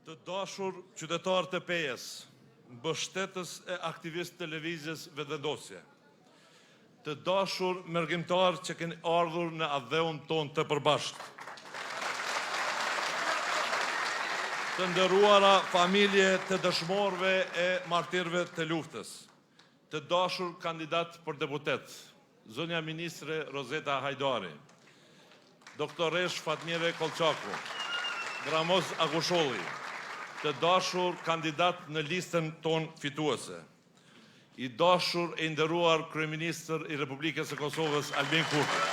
Të dashur qytetarë të Pejes, mbështetës e aktivist të lëvizjes vetëvendosje. Të dashur mërgjimtarë që keni ardhur në adheun ton të përbashkët. Të nderuara familje të dëshmorëve e martirëve të luftës. Të dashur kandidat për deputet, zonja ministre Rozeta Hajdari, doktoresh Fatmire Kolçaku, Gramoz Agusholli, të dashur kandidat në listën ton fituese, i dashur e nderuar kryeministër i Republikës së Kosovës Albin Kurti.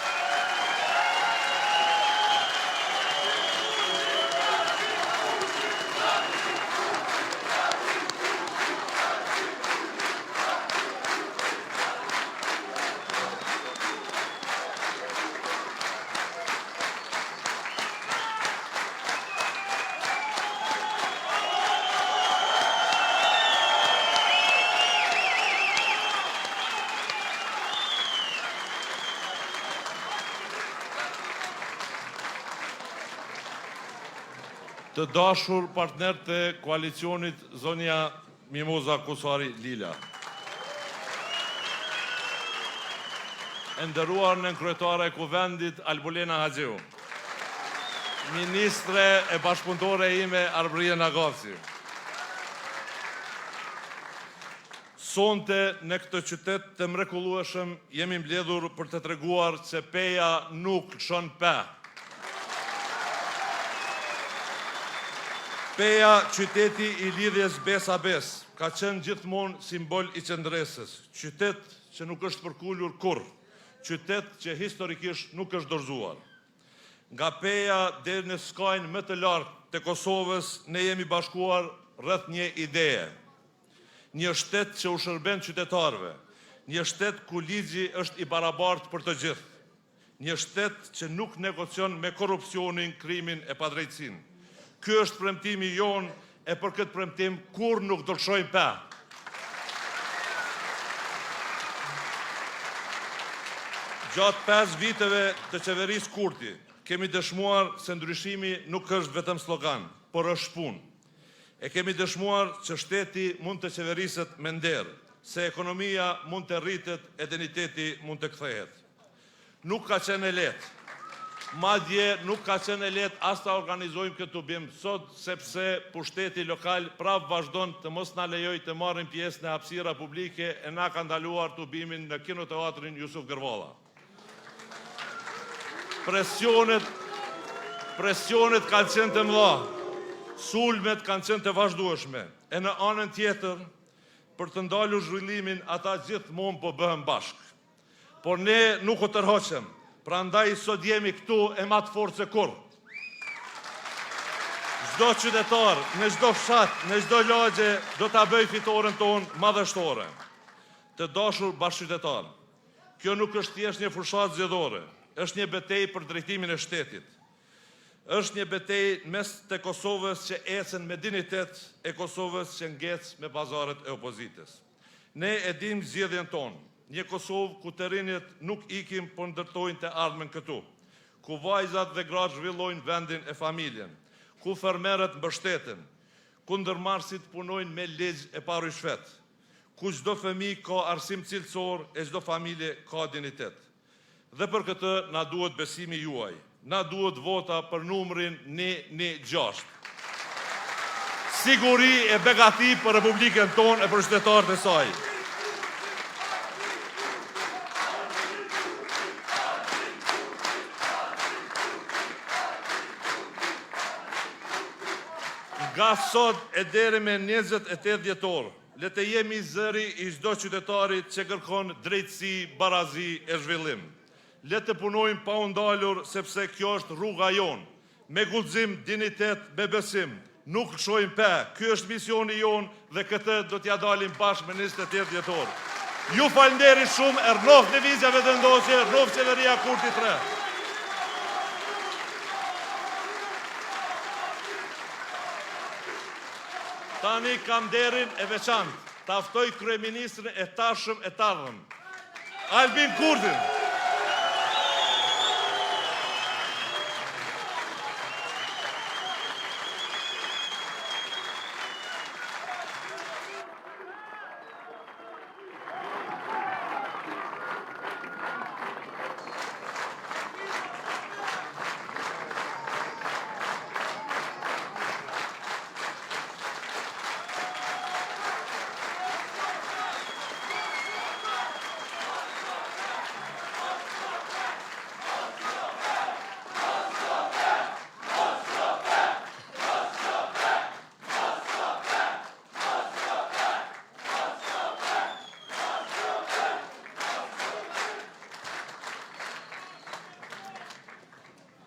Të dashur partner të koalicionit zonja Mimoza Kusari Lila. E nderuar nën kryetare e Kuvendit Albulena Haxhiu. Ministre e bashkëpunëtore ime Arbrije Nagavci. Sonte në këtë qytet të mrekullueshëm jemi mbledhur për të treguar se Peja nuk shon pe. Peja, qyteti i lidhjes bes-a-bes, ka qenë gjithmonë simbol i qëndresës, qytet që nuk është përkullur kurrë, qytet që historikisht nuk është dorëzuar. Nga Peja deri në skajnë më të lartë të Kosovës, ne jemi bashkuar rreth një ideje. Një shtet që u shërben qytetarëve, një shtet ku ligji është i barabartë për të gjithë, një shtet që nuk negocion me korrupsionin, krimin e padrejtësinë. Ky është premtimi jon e për këtë premtim kur nuk do të shojmë pe. Gjatë 5 viteve të qeverisë Kurti, kemi dëshmuar se ndryshimi nuk është vetëm slogan, por është punë. E kemi dëshmuar që shteti mund të qeveriset me nder, se ekonomia mund të rritet, identiteti mund të kthehet. Nuk ka qenë lehtë. Madje nuk ka qenë lehtë as ta organizojmë këtë bim sot, sepse pushteti lokal prap vazhdon të mos na lejojë të marrim pjesë në hapësira publike e na ka ndaluar të bimin në kinoteatrin Jusuf Gërvalla. Presionet kanë qenë të mëdha, sulmet kanë qenë të vazhdueshme, e në anën tjetër, për të ndalur zhvillimin, ata gjithmonë po bëhen bashkë. Por ne nuk u tërhoqëm. Prandaj sot jemi këtu e ma të fortë se kurrë. Çdo qytetar, në çdo fshat, në çdo lagje do ta bëj fitoren tonë madhështore. Të dashur bashkëqytetar, kjo nuk është thjesht një fushat zgjedhore, është një betejë për drejtimin e shtetit. Është një betejë mes të Kosovës që ecën me dinjitet e Kosovës që ngec me pazaret e opozitës. Ne e dim zgjedhjen tonë. Një Kosovë ku të rinjët nuk ikim por ndërtojnë të ardhmen këtu, ku vajzat dhe gratë zhvillojnë vendin e familjen, ku fermerët mbështeten, ku ndërmarrësit punojnë me ligj e pa rishfet, ku çdo fëmijë ka arsim cilësor e çdo familje ka dinjitet. Dhe për këtë na duhet besimi juaj, na duhet vota për numrin 116. Siguri e begati për Republikën tonë e për qytetarët e saj. Nga sot e deri me 28 dhjetor, le të jemi zëri i çdo qytetarit që kërkon drejtësi, barazi e zhvillim. Le të punojmë pa u ndalur, sepse kjo është rruga jonë, me guxim, dinjitet, me besim. Nuk shojmë pe, ky është misioni jonë dhe këtë do t'ja dalim bashkë me 28 dhjetor. Ju falenderoj shumë, rrnof lëvizja vetëvendosje, rrnof qeveria Kurti 3. Tani kam derin e veçantë, ta ftoj kryeministrin e tashëm e tardhëm, Albin Kurtin.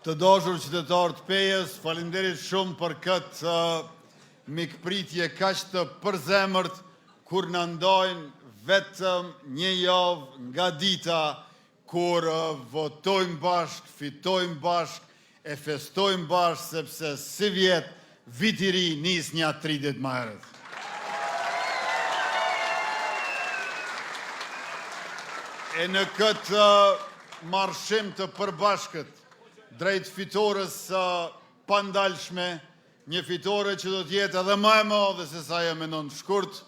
Të dashur qytetarë të Pejës, faleminderit shumë për këtë mikpritje kaq të përzemërt kur na ndajnë vetëm një javë nga dita kur votojmë bashk, fitojmë bashk, e festojmë bashk sepse si vjet viti i ri nis një 30 më herët. E në këtë marshim të përbashkët drejt fitores pandalshme, një fitore që do t'jetë edhe më e madhe se sa ja mendon shkurt,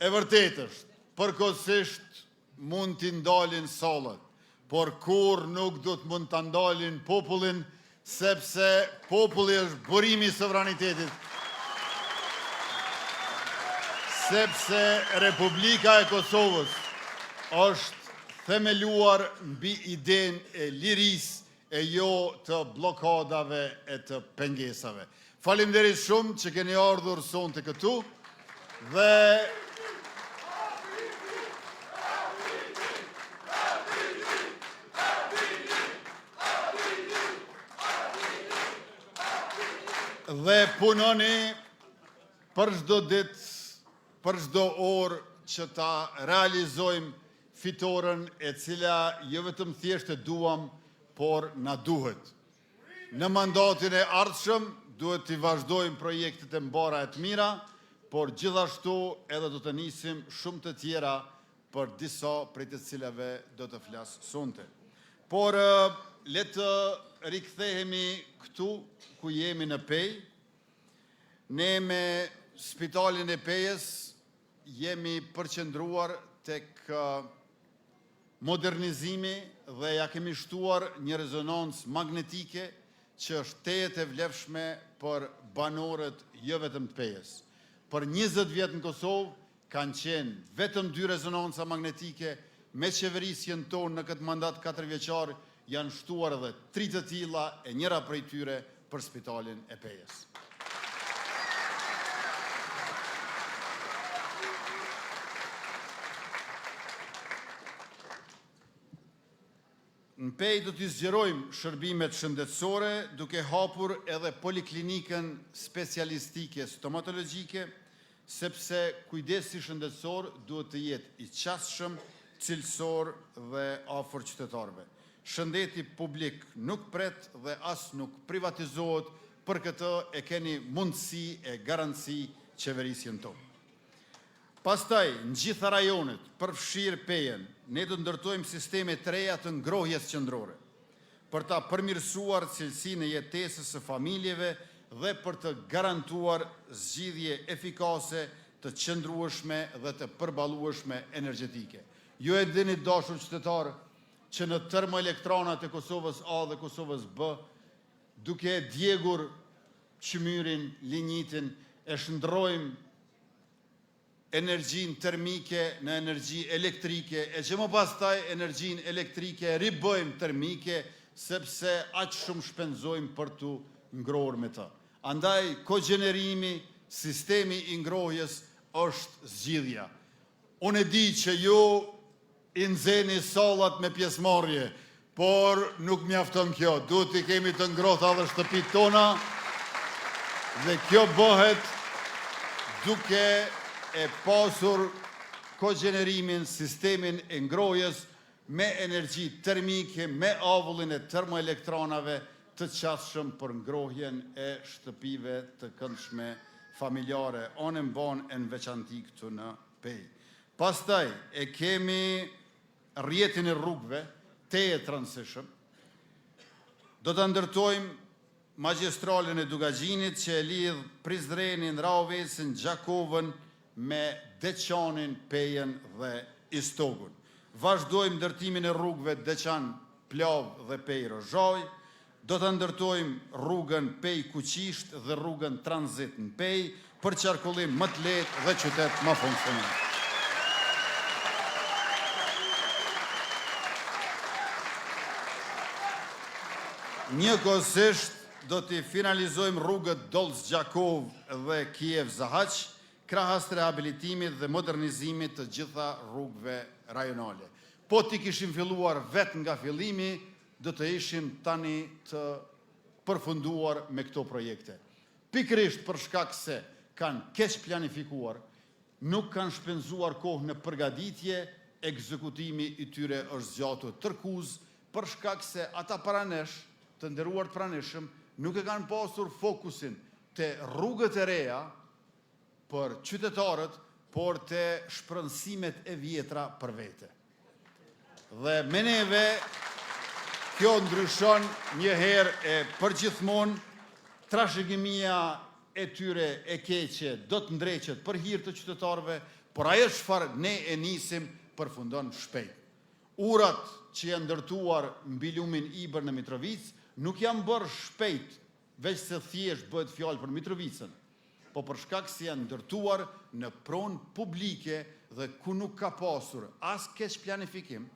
e vërtetë është, përkohësisht mund t'i ndalin sallat, por kur nuk do të mund t'a ndalin popullin, sepse populli është burimi i sovranitetit, sepse Republika e Kosovës është themeluar mbi idenë e lirisë e jo të blokadave e të pengesave. Faleminderit shumë që keni ardhur sonte këtu dhe punoni për çdo ditë, për çdo orë që ta realizojmë fitoren e cila jo vetëm thjesht e duam, por na duhet. Në mandatin e ardhshëm duhet t'i vazhdojmë projektet e mbara e të mira, por gjithashtu edhe do të nisim shumë të tjera për disa prej të cilave do të flas sonte. Por le të rikthehemi këtu ku jemi në Pejë. Ne me Spitalin e Pejës jemi përqendruar tek modernizimi dhe ja kemi shtuar një rezonancë magnetike që është tejet e vlefshme për banorët jo vetëm të Pejës. Për 20 vjet në Kosovë kanë qenë vetëm 2 rezonanca magnetike, me qeverisjen tonë në këtë mandat 4 vjeçar janë shtuar edhe 3 të tilla e njëra prej tyre për Spitalin e Pejës. Në Pejë do t'i zgjerojmë shërbimet shëndetësore duke hapur edhe poliklinikën specialistike stomatologjike, sepse kujdesi shëndetësor duhet të jetë i qasshëm, cilësor dhe afër qytetarëve. Shëndeti publik nuk pret dhe as nuk privatizohet, për këtë e keni mundësi e garanci qeverisjen tonë. Pastaj, në gjitha rajonet, përfshirë Pejën, ne do ndërtojmë sisteme të reja të ngrohjes qendrore, për ta përmirësuar cilësinë e jetesës së familjeve dhe për të garantuar zgjidhje efikase, të qëndrueshme dhe të përballueshme energjetike. Ju e dini dashur qytetarë që në termoelektranat e Kosovës A dhe Kosovës B, duke djegur qymyrin, linjitin, e shndrojmë energjinë termike në energji elektrike, e që më pastaj energjinë elektrike ribëjmë termike, sepse aq shumë shpenzojmë për të ngrohur me të. Andaj, kogenerimi, sistemi i ngrohjes është zgjidhja. Unë e di që ju i nxeni sallat me pjesëmarrje, por nuk mjafton kjo. Duhet i kemi të ngrohta dhe shtëpitë tona, dhe kjo bëhet duke e pasur kogenerimin, sistemin e ngrohjes me energji termike, me avullin e termoelektranave të qasshëm për ngrohjen e shtëpive të këndshme familjare, onë mban e në veçanti këtu në Pejë. Pastaj e kemi rrjetin e rrugëve, teje të rëndësishëm. Do të ndërtojmë magjistralin e Dugagjinit që e lidh Prizrenin, Raovesin, Gjakovën me Deçanin, Pejën dhe Istogun. Vazhdojmë ndërtimin e rrugëve Deçan, Plavë dhe Pejë Rozhaj. Do të ndërtojmë rrugën Pejë Kuqisht dhe rrugën Tranzit në Pejë për qarkullim më të lehtë dhe qytet më funksional. Njëkohësisht do t'i finalizojmë rrugët Dolz-Gjakov dhe Kiev-Zahaq, krahas rehabilitimit dhe modernizimit të gjitha rrugëve rajonale. Po t'i kishim filluar vetë nga fillimi, do të ishim tani të përfunduar me këto projekte. Pikërisht për shkak se kanë keq planifikuar, nuk kanë shpenzuar kohë në përgatitje, ekzekutimi i tyre është zgjatur tërkuz, për shkak se ata paranesh, të nderuar të pranishëm, nuk e kanë pasur fokusin te rrugët e reja për qytetarët, por te shpërndësimet e vjetra për vete. Dhe me neve, kjo ndryshon një herë e përgjithmonë, trashëgimia e tyre e keqe do të ndreqet për hir të qytetarëve, por ajo çfarë ne e nisim përfundon shpejt. Urat që janë ndërtuar mbi lumin Ibër në Mitrovic nuk janë bërë shpejt, veç se thjesht bëhet fjalë për Mitrovicën, po për shkak se janë ndërtuar në pronë publike dhe ku nuk ka pasur as keq planifikim,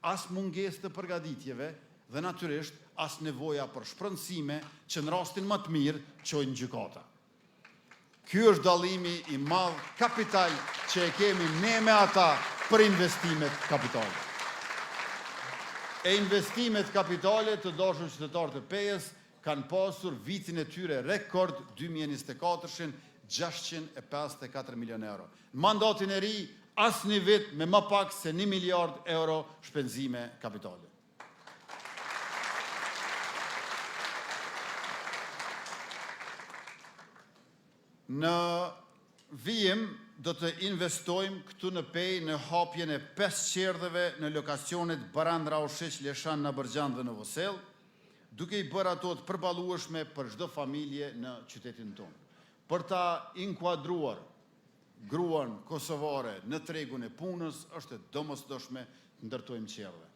as mungesë të përgatitjeve dhe natyrisht as nevoja për shpërndësime që në rastin më të mirë çojnë gjykata. Ky është dallimi i madh kapital që e kemi ne me ata për investimet kapitale. E investimet kapitale të dashur qytetarë të PE-s kanë pasur vitin e tyre rekord 2024-shin 654 milion euro. Në mandatin e ri, asnjë vit me më pak se 1 miliard euro shpenzime kapitale. Në vijim do të investojmë këtu në Pej në hapjen e 5 qerdheve në lokacionet Barandra Ushiq, Leshan, në Bërgjan dhe në Vosel, duke i bërë ato të përballueshme për çdo familje në qytetin tonë. Për ta inkuadruar gruan kosovare në tregun e punës, është e domosdoshme të ndërtojmë qerdhe.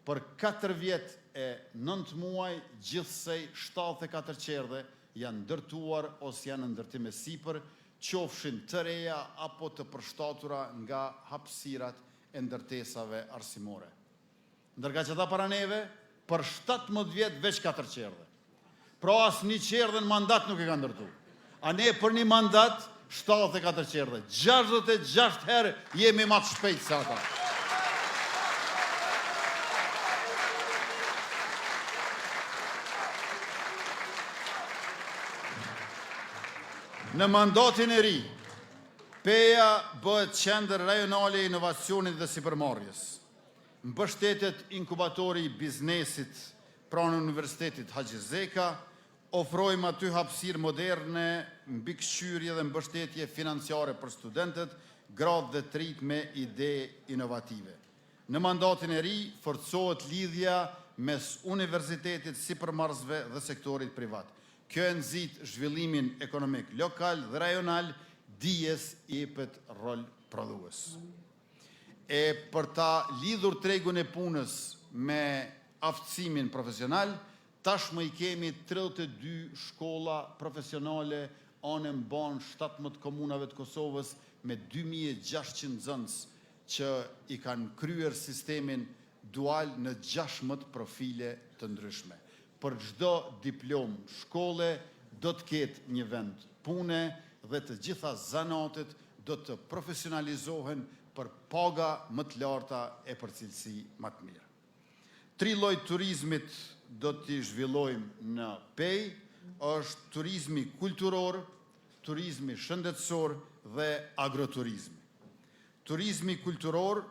Për 4 vjet e 9 muaj, gjithsej 74 qerdhe janë ndërtuar ose janë në ndërtim e sipër, qofshin të reja apo të përshtatura nga hapësirat e ndërtesave arsimore. Ndërka që ta para neve, për 17 vjet veç 4 qerdhe. Pra asnjë qerdhe në mandat nuk e ka ndërtuar. A ne për një mandat 74 qerdhe. 66 herë jemi më të shpejt se ata. Në mandatin e ri, Peja bëhet qendër rajonale e inovacionit dhe sipërmarrjes. Mbështetet inkubatori i biznesit pranë Universitetit Haxhi Zeka, ofrojmë aty hapësirë moderne, mbikëqyrje dhe mbështetje financiare për studentët, gradë dhe trit me ide inovative. Në mandatin e ri, forcohet lidhja mes universitetit, sipërmarrësve dhe sektorit privat. Kjo e nxit zhvillimin ekonomik lokal dhe rajonal, dijes i jepet rol prodhues. E për ta lidhur tregun e punës me aftësimin profesional, tashmë i kemi 32 shkolla profesionale anë mban 17 komunave të Kosovës me 2600 nxënës që i kanë kryer sistemin dual në 16 profile të ndryshme. Për çdo diplomë shkolle do të ketë një vend pune dhe të gjitha zanatet do të profesionalizohen për paga më të larta e për cilësi më të mirë. 3 lloj turizmit do t'i zhvillojmë në Pej, është turizmi kulturor, turizmi shëndetësor dhe agroturizmi. Turizmi kulturor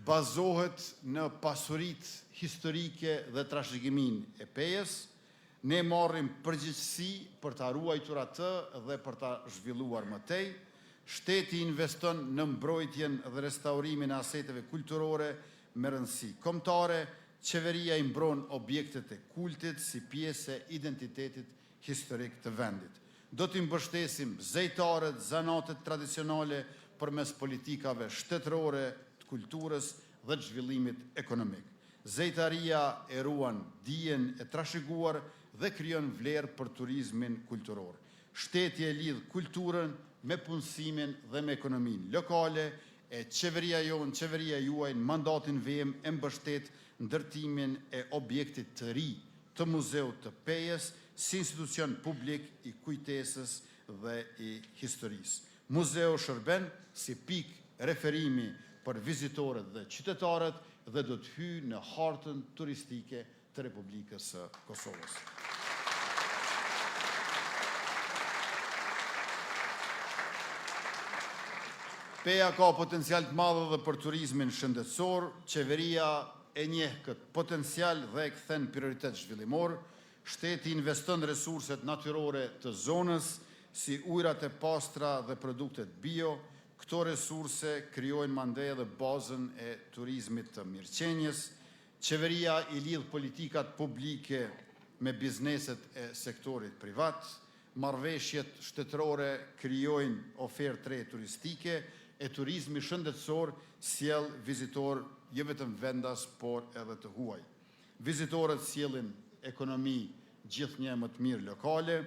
bazohet në pasuritë historike dhe trashëgimin e Pejës. Ne marrim përgjegjësi për ta ruajtur atë dhe për ta zhvilluar më tej. Shteti investon në mbrojtjen dhe restaurimin e aseteve kulturore me rëndësi kombëtare. Qeveria i mbron objektet e kultit si pjesë e identitetit historik të vendit. Do t'i mbështesim zejtarët, zanatet tradicionale përmes politikave shtetërore të kulturës dhe të zhvillimit ekonomik. Zejtaria e ruan dijen e trashëguar dhe krijon vlerë për turizmin kulturor. Shteti e lidh kulturën me punësimin dhe me ekonominë lokale, e qeveria juaj në mandatin VM e mbështet ndërtimin e objektit të ri të Muzeut të Pejës si institucion publik i kujtesës dhe i historisë. Muzeu shërben si pikë referimi për vizitorët dhe qytetarët, dhe do të hyjë në hartën turistike të Republikës së Kosovës. Peja ka potencial të madh edhe për turizmin shëndetësor. Qeveria e njeh këtë potencial dhe e kthen prioritet zhvillimor. Shteti investon resurset natyrore të zonës, si ujërat e pastra dhe produktet bio. Këto resurse krijojnë mandej edhe bazën e turizmit të mirëqenjes. Qeveria i lidh politikat publike me bizneset e sektorit privat. Marrëveshjet shtetërore krijojnë ofertë re turistike, e turizmi shëndetësor sjell vizitor jo vetëm vendas, por edhe të huaj. Vizitorët sjellin ekonomi gjithnjë më të mirë lokale,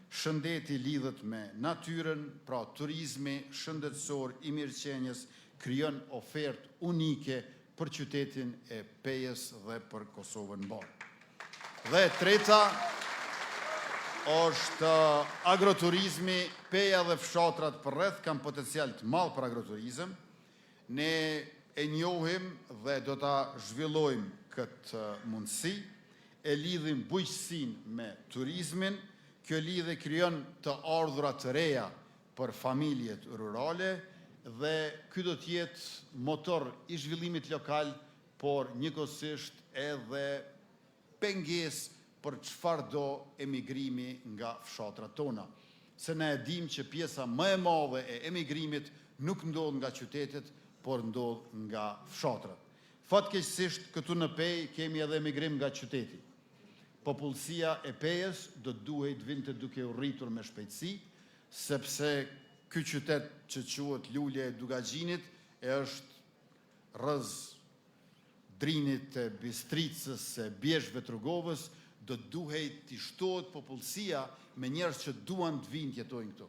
shëndeti lidhet me natyrën, pra turizmi shëndetësor i mirëqenjes krijon ofertë unike për qytetin e Pejës dhe për Kosovën mbar. Dhe treta është agroturizmi. Peja dhe fshatrat përreth kanë potencial të madh për agroturizëm. Ne e njohim dhe do ta zhvillojmë këtë mundësi, e lidhim bujqësinë me turizmin. Kjo lidhje krijon të ardhura të reja për familjet rurale dhe ky do të jetë motor i zhvillimit lokal, por njëkohësisht edhe pengesë për çfarëdo emigrimi nga fshatrat tona. Se ne e dim që pjesa më e madhe e emigrimit nuk ndodh nga qytetet, por ndodh nga fshatrat. Fatkeqësisht këtu në Pejë kemi edhe emigrim nga qyteti. Popullsia e Pejës do duhet vinte duke u rritur me shpejtësi, sepse ky qytet që quhet Lulja e Dugaxhinit është rrëz Drinit, e Bistricës, e Bjeshkëve të Rrugovës, do duhet të shtohet popullsia me njerëz që duan të vinë të jetojnë këtu.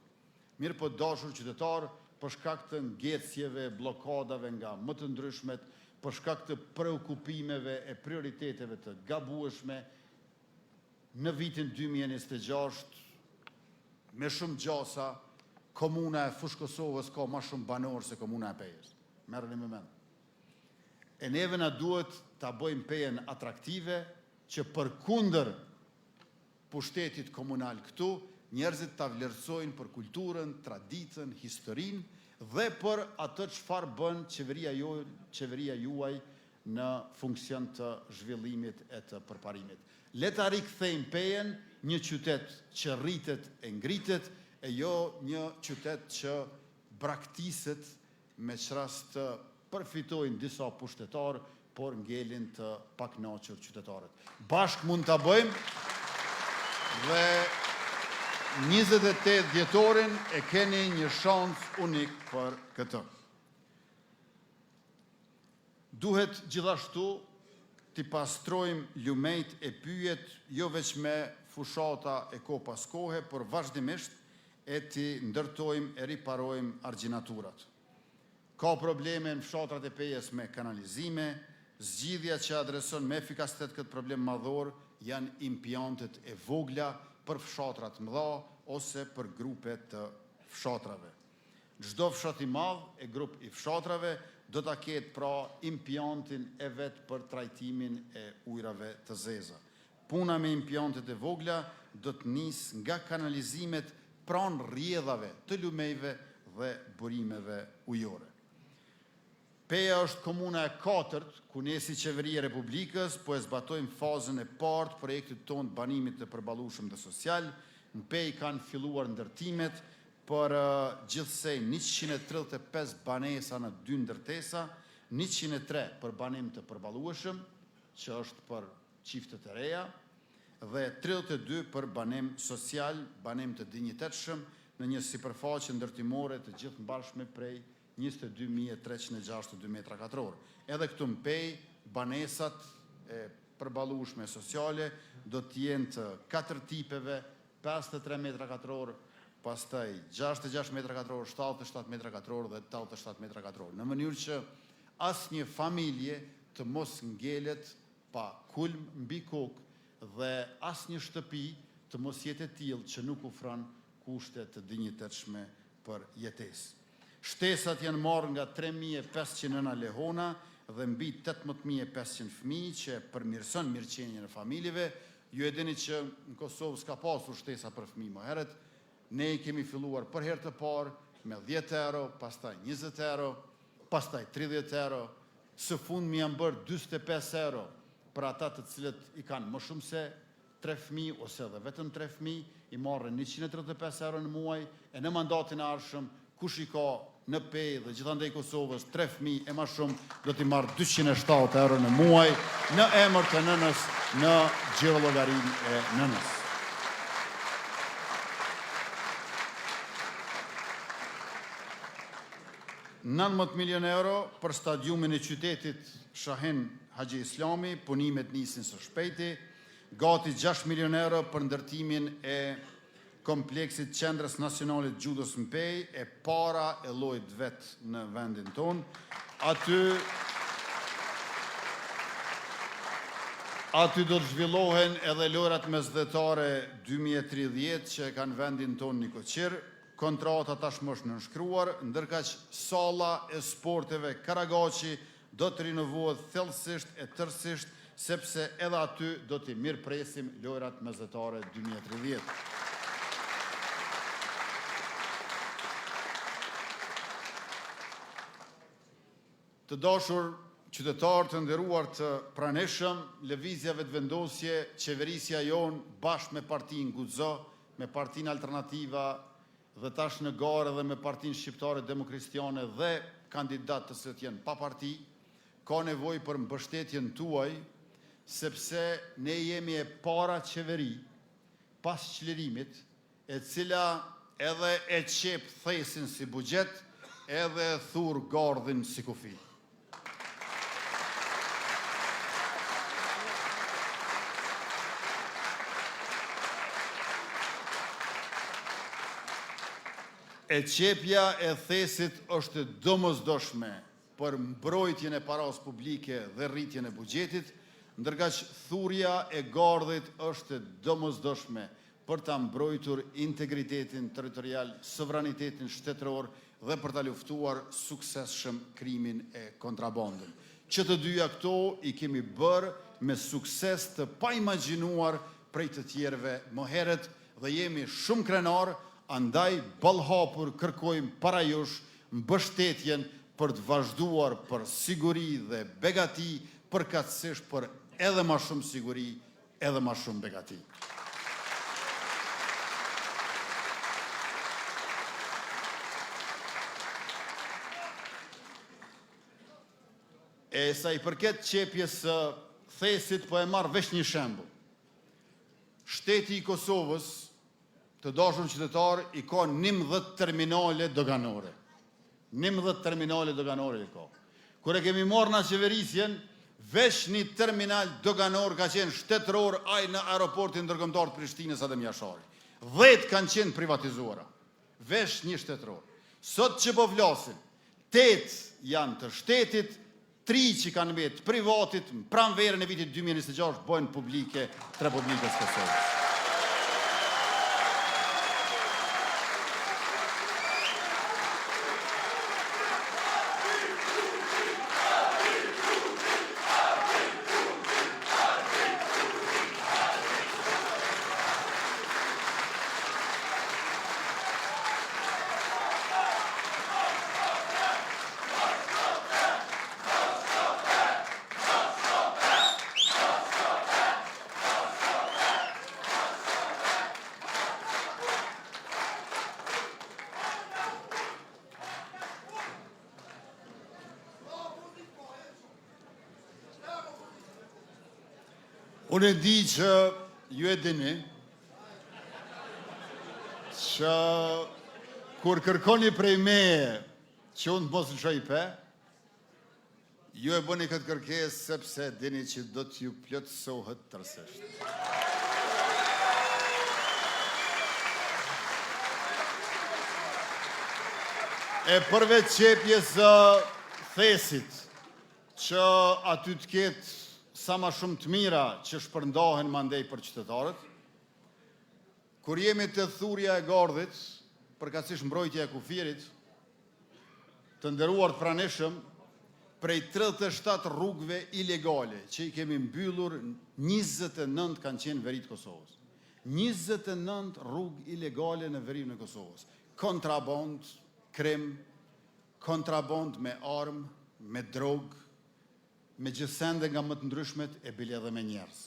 Mirë po dashur qytetar, për shkak të ngecjeve, blokadave nga më të ndryshmet, për shkak të preokupimeve e prioriteteve të gabueshme, në vitin 2026, me shumë gjasa, komuna e Fushë Kosovës ka më shumë banorë se komuna e Pejës. Merrni me mend. E neve na duhet ta bëjmë Pejën atraktive, që përkundër pushtetit komunal këtu, njerëzit ta vlerësojnë për kulturën, traditën, historinë dhe për atë çfarë bën qeveria juaj në funksion të zhvillimit e të përparimit. Le ta rikthejmë Pejën një qytet që rritet e ngritet, e jo një qytet që braktiset me çrast të përfitojnë disa pushtetarë, por ngelin të pakënaqur qytetarët. Bashk mund ta bëjmë dhe 28 dhjetorin e keni një shans unik për këtë. Duhet gjithashtu t'i pastrojmë lumejt e pyjet, jo veç me fushata e ko pas kohe, por vazhdimisht e t'i ndërtojmë e riparojmë argjinaturat. Ka probleme në fshatrat e Pejës me kanalizime. Zgjidhja që adreson me efikasitet këtë problem madhor janë impjantet e vogla për fshatrat mëdha ose për grupe të fshatrave. Çdo fshat i madh e grup i fshatrave do ta ketë pra impjantin e vet për trajtimin e ujrave të zeza. Puna me impjantet e vogla do të nisë nga kanalizimet pranë rrjedhave të lumejve dhe burimeve ujore. Peja është komuna e 4, ku ne si Qeveria e Republikës po e zbatojmë fazën e parë të projektit tonë banimit të përballueshëm dhe social. Në Pejë kanë filluar ndërtimet për gjithsej 135 banesa në 2 ndërtesa, 103 për banim të përballueshëm, që është për çiftet e reja, dhe 32 për banim social, banim të dinjitetshëm, në një sipërfaqe ndërtimore të gjithë mbarshme prej 22.362 metra katror. Edhe këtu në Pejë, banesat e përballueshme sociale do të jenë të 4 tipeve, 53 metra katror, pastaj 66 metra katror, 77 metra katror dhe 87 metra katror. Në mënyrë që asnjë familje të mos ngelet pa kulm mbi kokë dhe asnjë shtëpi të mos jetë e tillë që nuk ofron kushte të dinjitetshme për jetesë. Shtesat janë marrë nga 3.500 nëna lehona dhe mbi 18.500 fëmijë që përmirëson mirëqenien e familjeve. Ju e dini që në Kosovë s'ka pasur shtesa për fëmijë më herët. Ne i kemi filluar për herë të parë me 10 euro, pastaj 20 euro, pastaj 30 euro, së fundmi janë bërë 45 euro për ata të cilët i kanë më shumë se 3 fëmijë ose edhe vetëm 3 fëmijë, i marrin 135 euro në muaj, e në mandatin e ardhshëm kush i ka në Pejë dhe gjithandej Kosovës 3 fëmijë e më shumë do t'i marrë 207 euro në muaj në emër të nënës, në xhirollogarin e nënës. €19 milion për stadiumin e qytetit Shahin Haxhi Islami, punimet nisin së shpejti, gati €6 milion për ndërtimin e kompleksit Qendrës Nacionale të Gjudës në Pejë, e para e llojit vet në vendin tonë. Aty do të zhvillohen edhe lojrat mesdhetare 2030 që kanë vendin tonë një koqir. Kontrata tashmë është nënshkruar, ndërkaq salla e sporteve Karagaçi do të rinovohet thellësisht e tërësisht, sepse edhe aty do t'i mirëpresim lojrat mesdhetare 2030. Të dashur qytetarë të nderuar të pranishëm, lëvizja vetëvendosje, qeverisja jonë bashkë me partinë Guxo, me partinë Alternativa dhe tash në garë dhe me partinë shqiptare demokristiane dhe kandidatë të cilët janë pa parti, ka nevojë për mbështetjen tuaj, sepse ne jemi e para qeveri pas çlirimit, e cila edhe e qep thesin si buxhet, edhe e thur gardhin si kufi. E qepja e thesit është domosdoshme për mbrojtjen e paras publike dhe rritjen e buxhetit, ndërkaq thurja e gardhit është domosdoshme për ta mbrojtur integritetin territorial, sovranitetin shtetëror dhe për ta luftuar suksesshëm krimin e kontrabandën. Që të dyja këto i kemi bërë me sukses të paimagjinuar prej të tjerëve më herët dhe jemi shumë krenar. Andaj ballhapur kërkojmë para jush mbështetjen për të vazhduar për siguri dhe begati, përkatësisht për edhe më shumë siguri, edhe më shumë begati. E sa i përket qepjes së thesit, po e marr vesh një shembull. Shteti i Kosovës, të dashur qytetar, i ka 11 terminale doganore. 11 terminale doganore i ka. Kur e kemi marrë në qeverisjen, vesh një terminal doganor ka qenë shtetëror ai në aeroportin ndërkombëtar të Prishtinës Adem Jashari. 10 kanë qenë privatizuara. Vesh një shtetëror. Sot që po flasim, 8 janë të shtetit, 3 që kanë vetë privatit, pranverën e vitit 2026 bëhen publike të Republikës Kosovës. Unë e di që ju e dini që kur kërkoni prej meje që unë të mos në shoj pe, ju e bëni këtë kërkesë sepse dini që do t'ju plotësohet tërësisht. E përveç qepjes së thesit, që aty të ketë sa ma shumë të mira që shpërndahen mandej për qytetarët, kur jemi të thurja e gardhit, përkatësisht mbrojtja e kufirit, të nderuar të pranishëm, prej 37 rrugëve ilegale që i kemi mbyllur, 29 kanë qenë veri të Kosovës. 29 rrugë ilegale në verinë e Kosovës. Kontraband, krim, kontraband me armë, me drogë, me gjësende nga më të ndryshmet e bile edhe me njerës.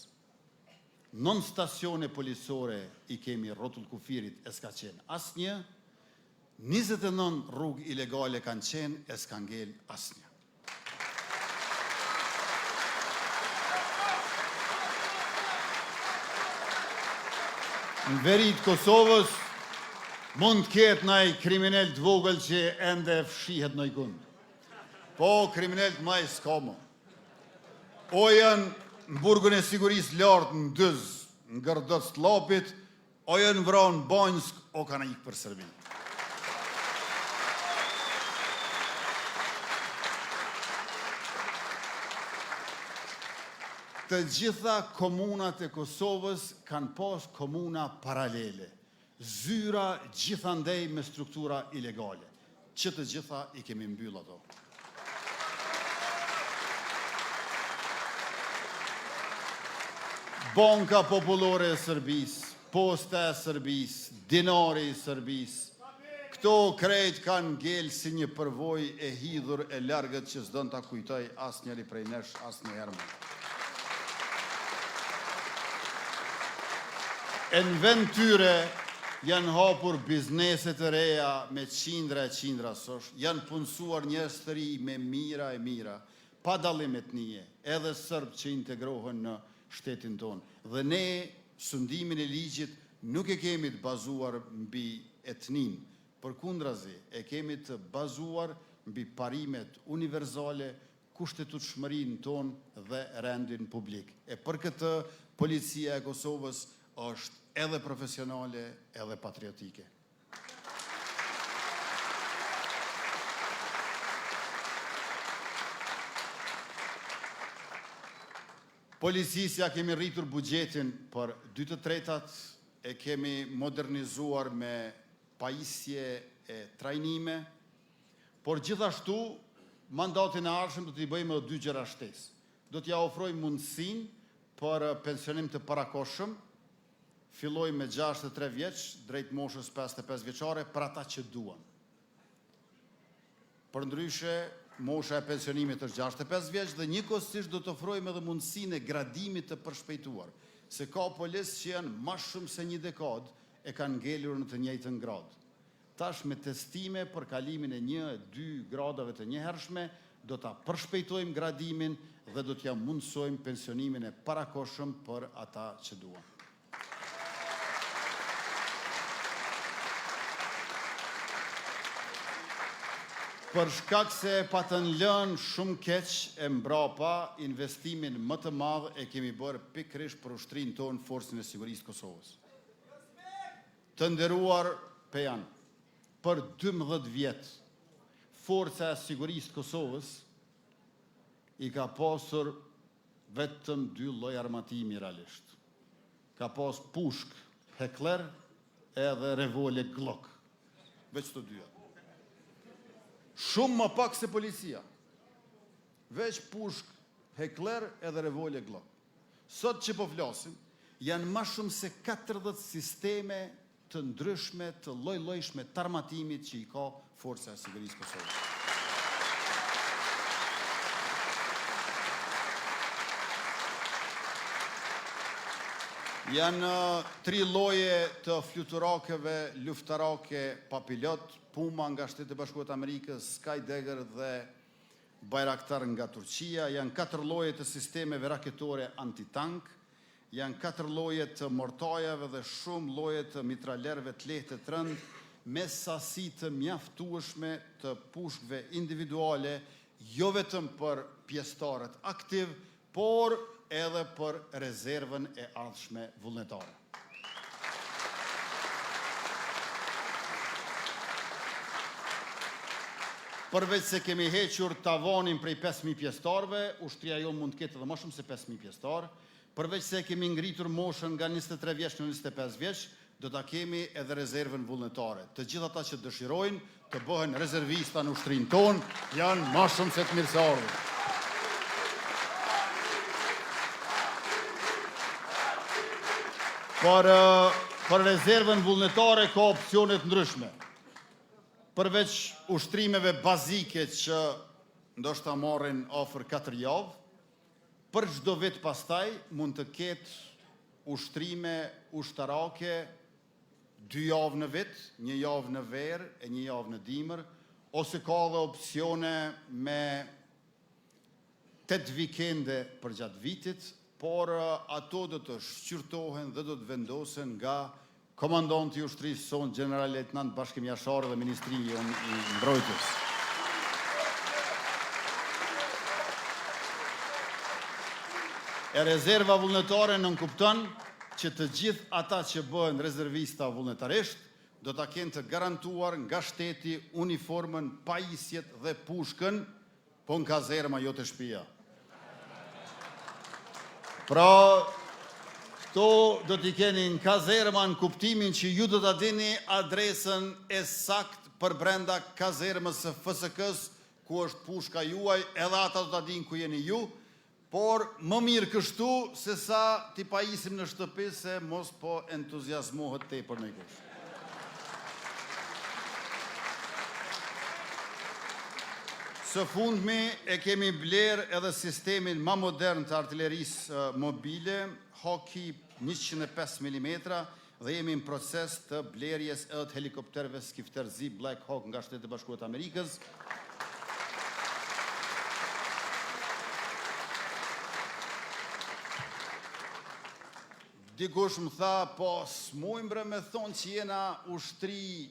Non stacione policore i kemi rrotull kufirit e s'ka qenë asnjë, 29 rrugë ilegale kanë qenë e s'ka ngel asnjë. Në veri të Kosovës mund të ketë naj kriminal të vogël që ende fshihet në ikund. Po, kriminal të maj s'ka më. O janë në burgën e sigurisë lartë në Dëz, në Gërdëc të Lapit, o janë vranë Banjsk, o kanë ikë për Serbi. Të gjitha komunat e Kosovës kanë pas komuna paralele, zyra gjithandej me struktura ilegale, që të gjitha i kemi mbyll ato. Banka Popullore e Serbisë, Posta e Serbisë, Dinari i Serbisë, këto krejt kanë ngel si një përvoj e hidhur e largët që s'don ta kujtoj asnjëri prej nesh asnjëherë më. E në vend tyre janë hapur bizneset e reja me qindra e qindra sosh, janë punësuar njerëz të ri me mira e mira, pa dallim etnie, edhe sërbë që integrohen në shtetin tonë. Dhe ne, sundimin e ligjit, nuk e kemi të bazuar mbi etnin, përkundrazi, e kemi të bazuar mbi parimet universale, kushtetutshmërinë tonë dhe rendin publik. E për këtë, policia e Kosovës është edhe profesionale, edhe patriotike. Policisja kemi rritur buxhetin për 2/3, e kemi modernizuar me pajisje e trajnime, por gjithashtu mandatin e ardhshëm do t'i bëjmë edhe 2 gjëra shtesë. Do t'ja ofrojmë mundësinë për pensionim të parakohshëm, filloj me 63 vjeç, drejt moshës 55 vjeçare, për ata që duan. Përndryshe, mosha e pensionimit është 65 vjeç dhe njëkohësisht do të ofrojmë edhe mundësinë e gradimit të përshpejtuar, se ka policë që janë më shumë se një dekadë e kanë ngelur në të njëjtën gradë. Tash me testime për kalimin e 1-2 gradave të njëhershme, do ta përshpejtojmë gradimin dhe do t'ja mundsojmë pensionimin e parakohshëm për ata që duan. Për shkak se pa të lënë shumë keq e mbrapa, investimin më të madh e kemi bërë pikërisht për ushtrinë tonë, Forcën e Sigurisë Kosovës. Të nderuar pejan, për 12 vjet, Forca e Sigurisë Kosovës i ka pasur vetëm 2 lloj armatimi realisht. Ka pas pushk Heckler edhe revole Glock. Veç të dyja. Shumë më pak se policia. Veç pushk Heckler edhe revole Glock. Sot që po flasim, janë më shumë se 40 sisteme të ndryshme, të lloj-llojshme të armatimit që i ka Forca e Sigurisë Kosovës. Janë 3 lloje të fluturakeve luftarake pa pilot, Puma nga Shtetet e Bashkuara të Amerikës, Skydagger dhe Bayraktar nga Turqia, janë 4 lloje të sistemeve raketore antitank, janë 4 lloje të mortajave dhe shumë lloje të mitralerëve të lehtë të rënd, me sasi të mjaftueshme të pushkëve individuale, jo vetëm për pjesëtarët aktiv, por edhe për rezervën e ardhshme vullnetare. Përveç se kemi hequr tavanin prej 5.000 pjesëtarëve, ushtria jonë mund të ketë edhe më shumë se 5.000 pjesëtarë, përveç se kemi ngritur moshën nga 23 vjeç në 25 vjeç, do ta kemi edhe rezervën vullnetare. Të gjithë ata që dëshirojnë të bëhen rezervista në ushtrinë tonë, janë më shumë se të mirëseardhur. Për rezervën vullnetare ka opsionet ndryshme. Përveç ushtrimeve bazike që ndoshta marrin afër 4 javë, për çdo vit pastaj mund të ketë ushtrime ushtarake 2 javë në vit, 1 javë në verë e 1 javë në dimër, ose ka dhe opsione me 8 vikende për gjatë vitit, por ato do të shqyrtohen dhe do të vendosen nga komandanti i ushtrisë son, General Lejtnant Bashkim Jashar dhe Ministri i Mbrojtjes. E rezerva vullnetare nënkupton që të gjithë ata që bëhen rezervista vullnetarisht do ta kenë të garantuar nga shteti uniformën, pajisjet dhe pushkën, po në kazerma jo të shtëpia. Pra, këto do t'i keni në kazerma në kuptimin që ju do t'a dini adresën e sakt për brenda kazermës së FSK-s, ku është pushka juaj, edhe ata do t'a dinë ku jeni ju, por më mirë kështu se sa t'i pajisim në shtëpi se mos po entuziasmohet tepër në kush. Së fundmi e kemi bler edhe sistemin më modern të artillerisë mobile, Hawkey 105 mm, dhe jemi në proces të blerjes edhe të helikopterëve skifter Z Black Hawk nga Shtetet e Bashkuara të Amerikës. Dikush më tha, po s'mujmë bre me thonë që jena ushtri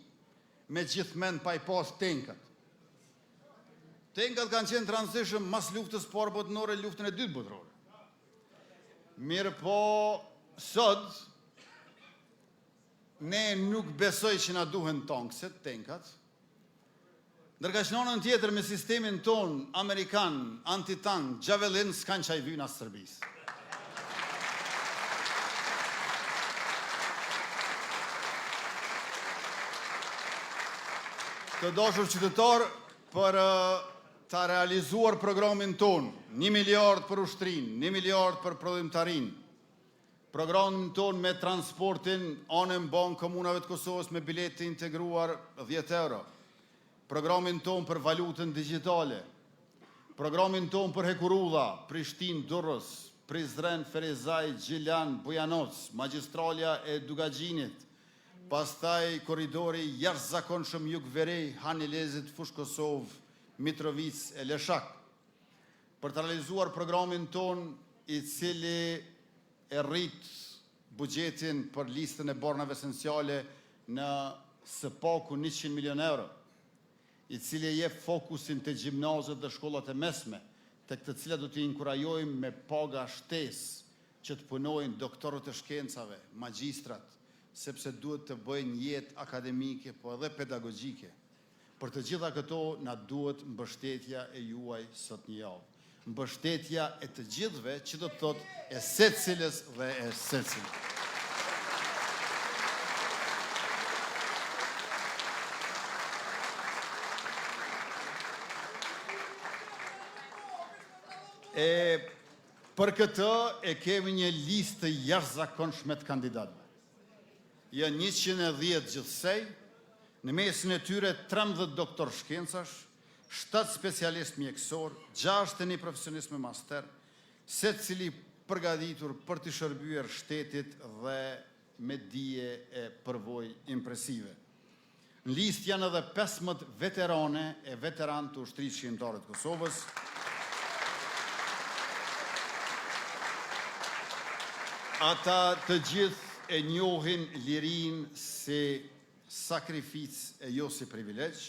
me gjithmend pa i pas tenkat. Tenkat kanë qenë transition mas luftës parë botërore, luftën e dytë botërore. Mirë po, sot, ne nuk besoj që na duhen tankset, tenkat, ndërka që në anën tjetër me sistemin ton, Amerikan, antitank, Javelin, s'kan qaj vyna Sërbisë. Të dashur qytetar, për ta realizuar programin ton, 1 miliard për ushtrin, 1 miliard për prodhimtarin, programin ton me transportin anën banë komunave të Kosovës me biletë integruar 10 euro, programin ton për valutën digitale, programin ton për Hekurudha, Prishtinë, Durrës, Prizren, Ferizaj, Gjilan, Bujanoc, magistralja e Dugagjinit, pastaj koridori jashtëzakonshëm jug-verej, Hanilezit, Fush Kosovë, Mitrovic e Leshak. Për të realizuar programin ton, i cili e rrit buxhetin për listën e bornave esenciale në së paku 100 milion euro, i cili e jep fokusin të gjimnazet dhe shkollat e mesme, të këtë cilat do t'i inkurajojmë me paga shtesë që të punojnë doktorët e shkencave, magjistrat, sepse duhet të bëjnë jetë akademike, po edhe pedagogjike. Për të gjitha këto, na duhet mbështetja e juaj sot një javë. Mbështetja e të gjithve që do të thot e secilës dhe e secilës. Për këtë e kemi një listë të jashtëzakonshme të kandidatëve. Janë 110 gjithsej, në mesin e tyre 13 doktor shkencash, 7 specialist mjekësor, 61 profesionist me master, secili përgatitur për të shërbyer shtetit dhe me dije e përvojë impresive. Në listë janë edhe 15 veterane e veteran të ushtrisë shqiptare të Kosovës. Ata të gjithë e njohin lirin si sakrificë e jo si privilegj,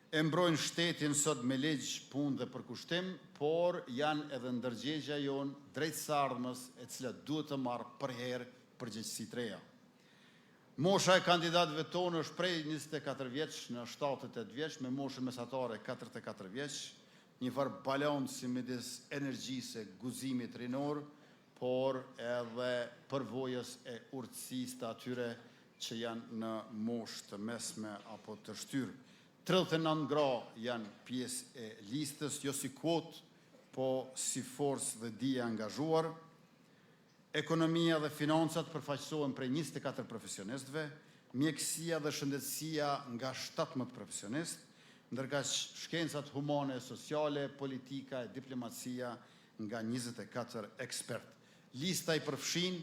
e mbrojnë shtetin sot me ligj, punë dhe përkushtim, por janë edhe ndërgjegja jonë drejt së ardhmës e cila duhet të marrë përherë përgjegjësi të reja. Mosha e kandidatëve tonë është prej 24 vjeç në 78 vjeç, me moshën mesatare 44 vjeç, një farë balancë midis energjisë e guzimit rinor, por edhe përvojës e urtësisë të atyre që janë në moshë të mesme apo të shtyrë. 39 gra janë pjesë e listës, jo si kvotë, po si forcë dhe dije angazhuar. Ekonomia dhe financat përfaqësohen prej 24 profesionistëve, mjekësia dhe shëndetësia nga 17 profesionistë, ndërka shkencat humane e sociale, politika e diplomacia nga 24 ekspertë. Lista i përfshin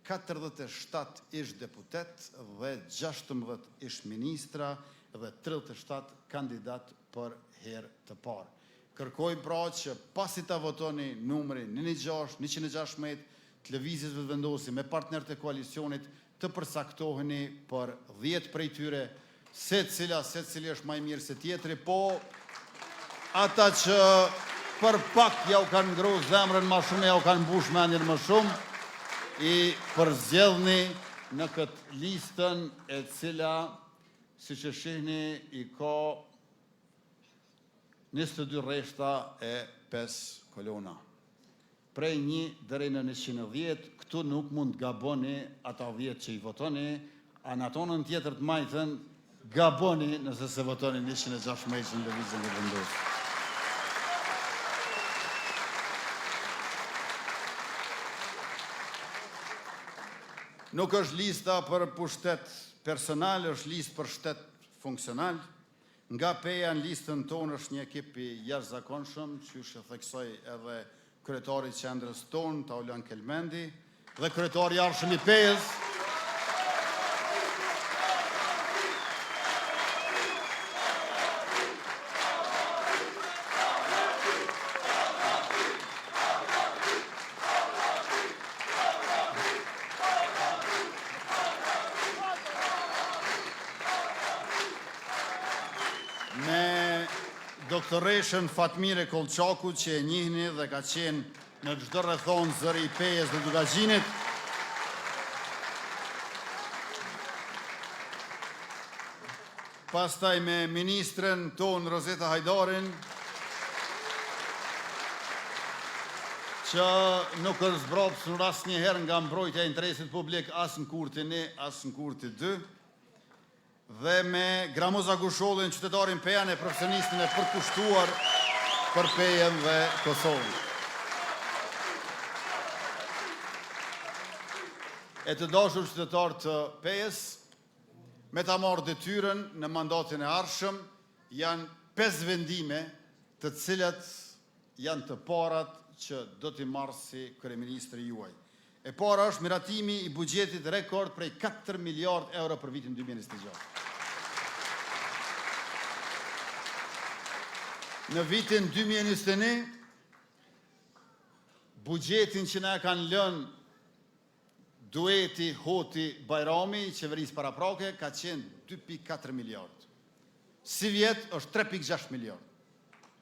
47 ish deputet dhe 16 ish ministra dhe 37 kandidat për herë të parë. Kërkojmë pra që pasi ta votoni numri 116, të lëvizjes vendosi me partnerët e koalicionit të përsaktoheni për 10 prej tyre, se cili është më i mirë se tjetri, po ata që për pak ja u kanë ngru zemrën më shumë, ja u kanë mbush mendjen më shumë, i përzgjedhni në këtë listën e cila, si që shihni, i ka 22 rreshta e 5 kolona. Prej 1 deri në 110, këtu nuk mund të gaboni ata 10 që i votoni, a në atonën tjetër të majtën, gaboni nëse se votoni 116 në lëvizjen e vendosur. Nuk është lista për pushtet personal, është listë për shtet funksional. Nga peja në listën tonë është një ekip i jashtëzakonshëm, që e theksoi edhe kryetari i qendrës tonë, Taulan Kelmendi, dhe kryetari i arshëm i pejës, me doktoreshën Fatmire Kolçaku, që e njihni dhe ka qenë në çdo rrethon zëri i pejës dhe Dugazhinit. Pastaj me ministrën tonë Rozeta Hajdarin, që nuk është zbrapsur asnjëherë nga mbrojtja e interesit publik as në kurtin 1, as në kurtin 2. Dhe me Gramoza Gushollin, qytetarin pejan e profesionistin e përkushtuar për pejen dhe Kosovën. E të dashur qytetar të pejes, me ta marrë detyrën në mandatin e ardhshëm, janë 5 vendime të cilat janë të parat që do t'i marrë si kryeministri juaj. E para është miratimi i buxhetit rekord prej 4 miliard euro për vitin 2026. Në vitin 2021, buxhetin që na kanë lënë dueti Hoti Bajrami, i qeverisë paraprake, ka qenë 2.4 miliard. Si vjet është 3.6 miliard.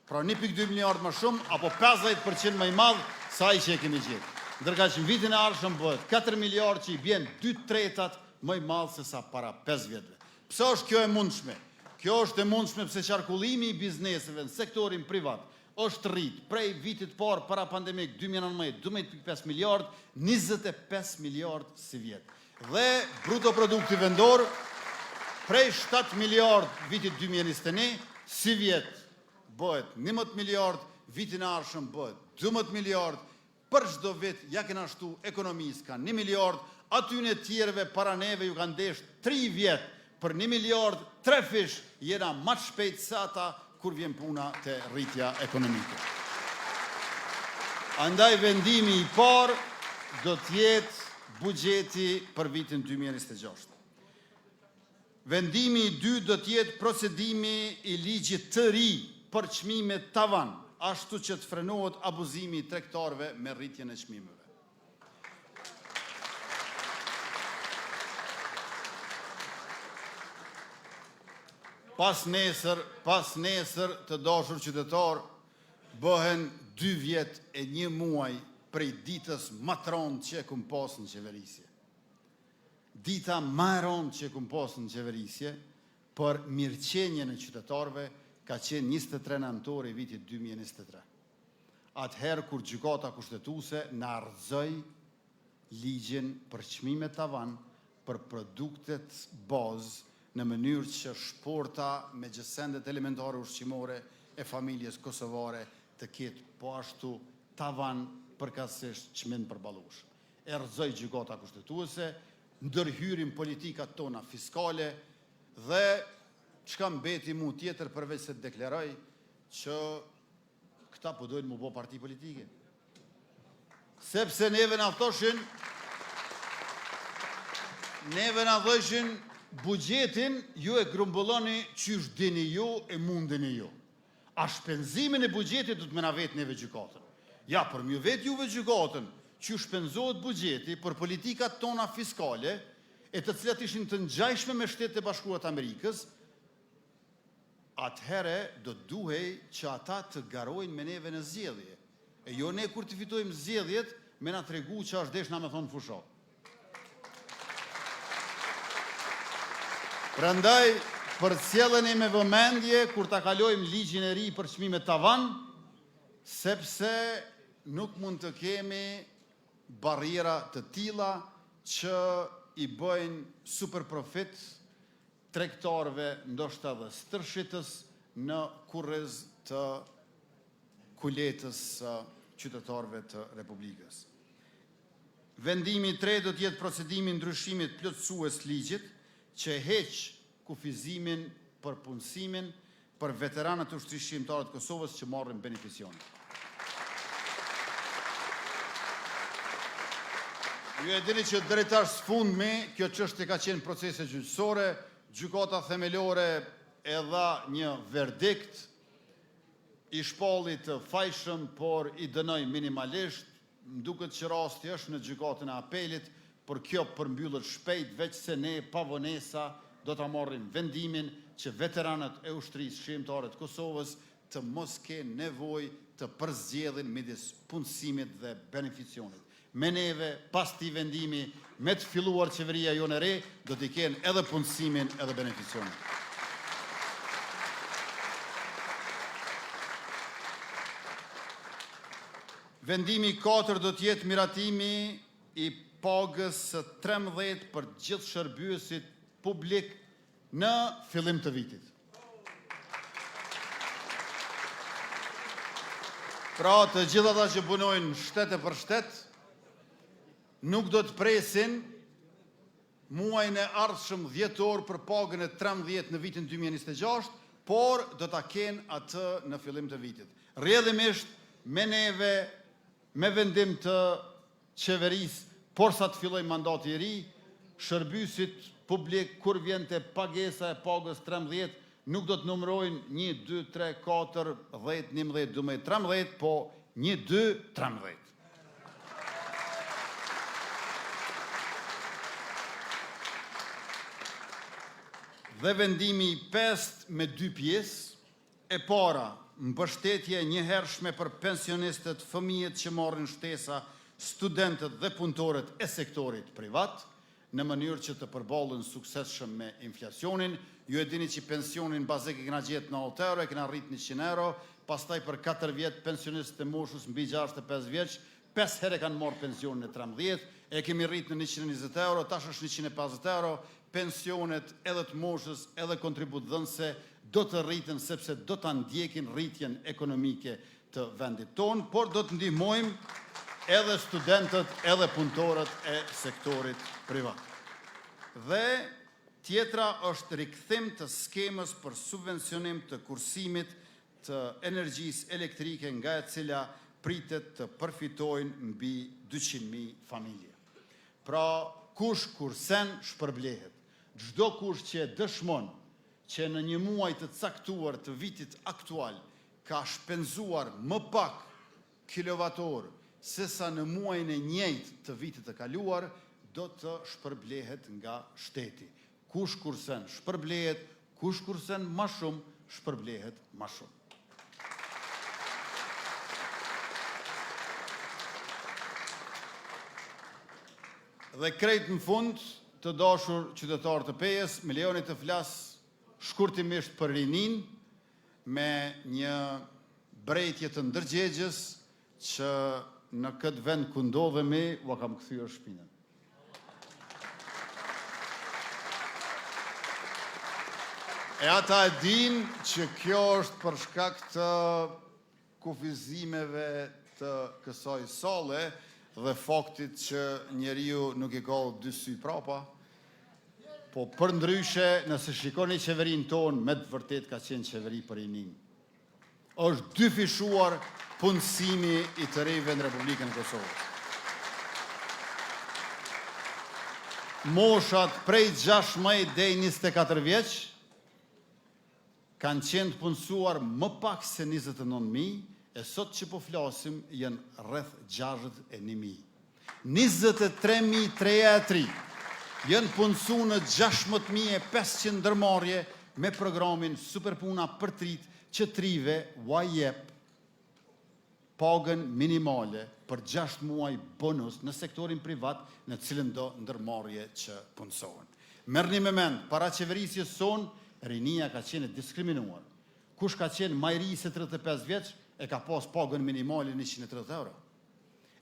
Pra 1.2 miliard më shumë, apo 50% më i madh sa ai që e kemi gjetë. Ndërka që në vitin e ardhshëm bëhet 4 miliard që i bjen 2/3 më i madh se sa para 5 vjetëve. Pse është kjo e mundshme? Kjo është e mundshme pse qarkullimi i bizneseve në sektorin privat është rrit prej vitit parë para pandemik 2019 12.5 miliard, 25 miliard si vjet. Dhe bruto produkti vendor prej 7 miliard vitit 2021 si vjet bëhet 11 miliard, vitin e ardhshëm bëhet 12 miliard. Për çdo vit ja kena shtu ekonomisë kanë 1 miliard, aty në tjerëve para neve ju kanë desh 3 vjet për 1 miliard, 3 fish jena më shpejt se ata kur vjen puna te rritja ekonomike. Andaj vendimi i parë do të jetë buxheti për vitin 2026. Vendimi i dytë do të jetë procedimi i ligjit të ri për çmimet tavan, ashtu që të frenohet abuzimi i tregtarëve me rritjen e çmimeve. Pas nesër të dashur qytetar, bëhen 2 vjet e 1 muaj prej ditës më të rëndë që e kum pas në qeverisje. Dita më e rëndë që e kum pas në qeverisje për mirëqenjen e qytetarëve ka qenë 23 nëntor i vitit 2023. Atëherë kur gjykata kushtetuese na ardhzoi ligjin për çmimet tavan për produktet bazë në mënyrë që shporta me gjësendet elementare ushqimore e familjes kosovare të ketë po ashtu tavan përkatësisht çmim përballueshëm. Erëzoj gjykata kushtetuese, ndërhyrim politikat tona fiskale dhe çka mbeti mu tjetër përveç se deklaroj që këta po dojnë mu bo parti politike. Sepse neve na thoshin bugjetin ju e grumbulloni qysh dini ju e mundini ju. A shpenzimin e bugjetit du të me na vetë neve gjykatën. Ja, për mjë vetë juve gjykatën, që shpenzohet bugjeti për politikat tona fiskale, e të cilat ishin të ngjajshme me Shtetet e Bashkuara të Amerikës, atëhere do duhej që ata të garojnë me neve në zgjedhje. E jo ne kur të fitojmë zgjedhjet, me na tregu që është deshna me thonë fushat. Prandaj, përcjelleni me vëmendje kur ta kalojmë ligjin e ri për çmimet tavan, sepse nuk mund të kemi barriera të tilla që i bëjnë super profit tregtarëve, ndoshta dhe stërshitës në kurrez të kuletës qytetarëve të Republikës. Vendimi i tretë do të jetë procedimi i ndryshimit plotësues ligjit që heq kufizimin për punësimin për veteranët e ushtrisë shqiptare të Kosovës që marrin beneficione. Ju e dini që deri tash sfundmi kjo çështje ka qenë procese gjyqësore, gjykata themelore e dha një verdikt i shpalli të fajshëm, por i dënoi minimalisht. Më duket që rasti është në gjykatën e apelit, por kjo përmbyllet shpejt, veç se ne pa vonesa do ta marrim vendimin që veteranët e ushtrisë shqiptare të Kosovës të mos kenë nevojë të përzgjedhin midis punësimit dhe beneficionit. Me neve, pas ti vendimi, me të filluar qeveria jo në re, do t'i kenë edhe punësimin edhe beneficionin. Vendimi 4 do t'jetë miratimi i pagës së 13 për gjithë shërbyesit publik në fillim të vitit. Pra të gjithë ata që punojnë shtete për shtet, nuk do të presin muajin e ardhshëm dhjetor për pagën e 13 në vitin 2026, por do ta kenë atë në fillim të vitit. Rrjedhimisht me neve, me vendim të qeverisë, por sa të filloj mandati i ri, shërbyesit publik kur vjen te pagesa e pagës 13, nuk do të numërojnë 1, 2, 3, 4, 10, 11, 12, 13, po 1, 2, 13. Dhe vendimi i 5 me 2 pjesë, e para, mbështetje njëhershme për pensionistët, fëmijët që marrin shtesa, studentët dhe punëtorët e sektorit privat, në mënyrë që të përballen suksesshëm me inflacionin. Ju e dini që pensionin bazik e kena gjetë 90 euro, e kena rrit 100 euro, pastaj për 4 vjet pensionistët e moshës mbi 65 vjeç, 5 herë kanë marrë pensionin e 13, e kemi rrit në 120 euro, tash është 150 euro, pensionet edhe të moshës edhe kontributdhënëse do të rriten sepse do të ndjekin rritjen ekonomike të vendit tonë, por do të ndihmojmë edhe studentët edhe punëtorët e sektorit privat. Dhe tjetra është rikthim të skemës për subvencionim të kursimit të energjisë elektrike nga e cila pritet të përfitojnë mbi 200.000 familje. Pra, kush kursen shpërblehet. Çdo kush që dëshmon që në një muaj të caktuar të vitit aktual ka shpenzuar më pak kilovator sesa në muajin e njëjtë të vitit të kaluar, do të shpërblehet nga shteti. Kush kursen shpërblehet, kush kursen më shumë, shpërblehet më shumë. Dhe krejt në fund, të dashur qytetarë të Pejës, me lejoni të flas shkurtimisht për rinin, me një brejtje të ndërgjegjës që në këtë vend ku ndodhemi, u kam kthyer shpinën. E ata e din që kjo është për shkak të kufizimeve të kësaj sale dhe faktit që njeriu nuk i ka dy sy prapa, po për ndryshe, nëse shikoni qeverinë tonë, me të vërtet ka qenë qeveri për rinin. Është dyfishuar punësimi i të rejve në Republikën e Kosovës. Moshat prej 16 deri 24 vjeç kanë qenë të punësuar më pak se 29.000, e sot që po flasim janë rreth 61.000. 23.303 janë punësu në 16.500 ndërmarrje me programin Superpuna për trit që trive jep pagën minimale për 6 muaj bonus në sektorin privat në cilën do ndërmarrje që punësohen. Merrni me mend, para qeverisjes son, rinia ka qenë diskriminuar. Kush ka qenë më i ri se 35 vjeç e ka pas pagën minimale 130 euro.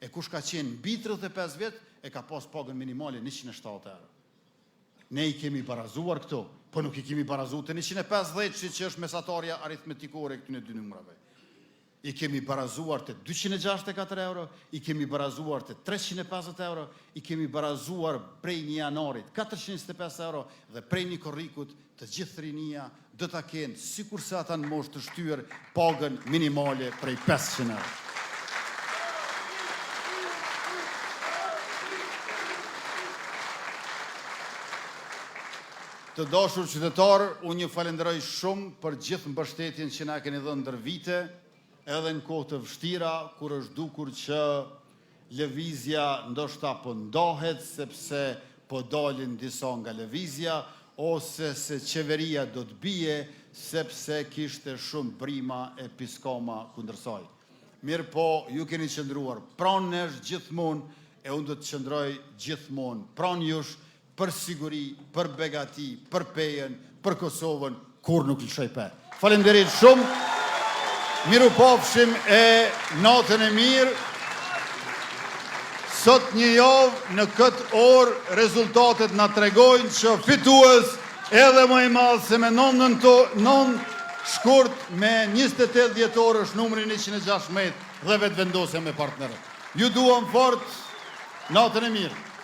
E kush ka qenë mbi 35 vjet e ka pas pagën minimale 170 euro. Ne i kemi barazuar këto, po nuk i kemi barazuar të 150 që është mesatarja aritmetikore këtyne dy numrave. I kemi barazuar të 264 euro, i kemi barazuar të 350 euro, i kemi barazuar prej një janarit 425 euro dhe prej një korrikut të gjithë rinia do ta kenë, sikur se ata në moshë të shtyr, pagën minimale prej 500 euro. Të dashur qytetarë, unë ju falenderoj shumë për gjithë mbështetjen që na keni dhënë ndër vite, edhe në kohë të vështira, kur është dukur që lëvizja ndoshta po ndahet, sepse po dalin disa nga lëvizja, ose se qeveria do të bie, sepse kishte shumë brima e piskama kundër saj. Mirë po, ju keni qëndruar pranë nesh gjithmonë, e unë do të qëndroj gjithmonë pranë jush, për siguri, për begati, për pejen, për Kosovën, kur nuk lëshoj pe. Falenderit shumë, miru pafshim e natën e mirë. Sot një javë në këtë orë rezultatet na tregojnë që fitues edhe më i madh se me 9 shkurt me 28 dhjetor është numri 116 dhe vetë vendose me partnerët. Ju duam fort, natën e mirë.